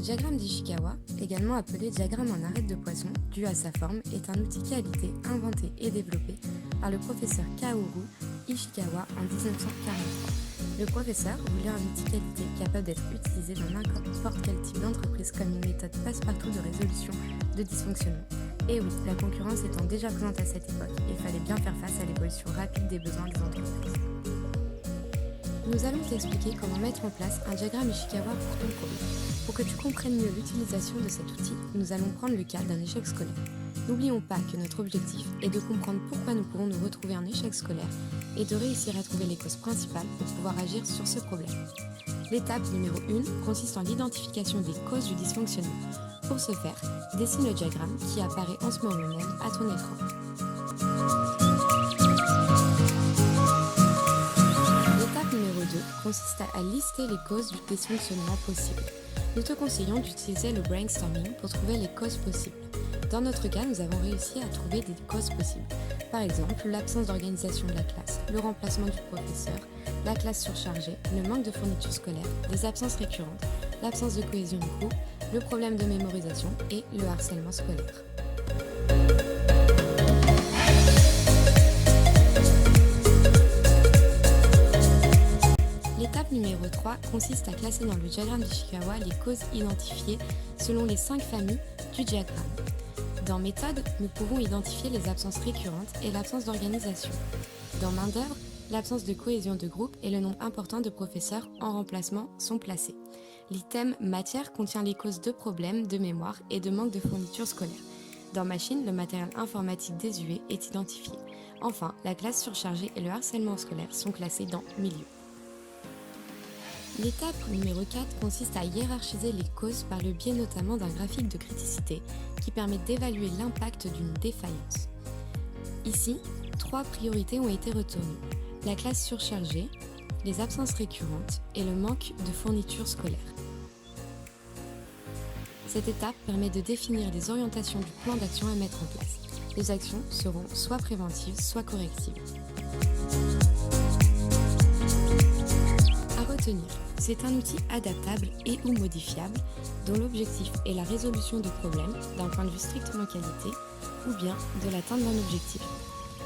diagramme d'Ishikawa, également appelé diagramme en arête de poisson, dû à sa forme, est un outil qualité inventé et développé par le professeur Kaoru Ishikawa en 1943. Le professeur voulait un outil qualité capable d'être utilisé dans n'importe quel type d'entreprise comme une méthode passe-partout de résolution de dysfonctionnements. Et oui, la concurrence étant déjà présente à cette époque, il fallait bien faire face à l'évolution rapide des besoins des entreprises. Nous allons t'expliquer comment mettre en place un diagramme Ishikawa pour ton problème. Pour que tu comprennes mieux l'utilisation de cet outil, nous allons prendre le cas d'un échec scolaire. N'oublions pas que notre objectif est de comprendre pourquoi nous pouvons nous retrouver en échec scolaire et de réussir à trouver les causes principales pour pouvoir agir sur ce problème. L'étape numéro 1 consiste en l'identification des causes du dysfonctionnement. Pour ce faire, dessine le diagramme qui apparaît en ce moment même à ton écran. L'étape numéro 2 consiste à lister les causes du dysfonctionnement possible. Nous te conseillons d'utiliser le brainstorming pour trouver les causes possibles. Dans notre cas, nous avons réussi à trouver des causes possibles. Par exemple, l'absence d'organisation de la classe, le remplacement du professeur, la classe surchargée, le manque de fournitures scolaires, les absences récurrentes, l'absence de cohésion du groupe, le problème de mémorisation et le harcèlement scolaire. L'étape numéro 3 consiste à classer dans le diagramme d'Ishikawa les causes identifiées selon les 5 familles du diagramme. Dans méthode, nous pouvons identifier les absences récurrentes et l'absence d'organisation. Dans main-d'œuvre, l'absence de cohésion de groupe et le nombre important de professeurs en remplacement sont placés. L'item matière contient les causes de problèmes de mémoire et de manque de fournitures scolaires. Dans machine, le matériel informatique désuet est identifié. Enfin, la classe surchargée et le harcèlement scolaire sont classés dans milieu. L'étape numéro 4 consiste à hiérarchiser les causes par le biais notamment d'un graphique de criticité qui permet d'évaluer l'impact d'une défaillance. Ici, 3 priorités ont été retenues: la classe surchargée, les absences récurrentes et le manque de fournitures scolaires. Cette étape permet de définir les orientations du plan d'action à mettre en place. Les actions seront soit préventives, soit correctives. À retenir, c'est un outil adaptable et ou modifiable dont l'objectif est la résolution de problèmes d'un point de vue strictement qualité ou bien de l'atteinte d'un objectif.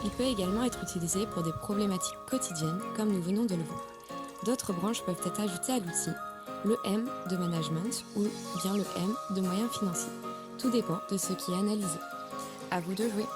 Il peut également être utilisé pour des problématiques quotidiennes comme nous venons de le voir. D'autres branches peuvent être ajoutées à l'outil, le M de management ou bien le M de moyens financiers. Tout dépend de ce qui est analysé. À vous de jouer!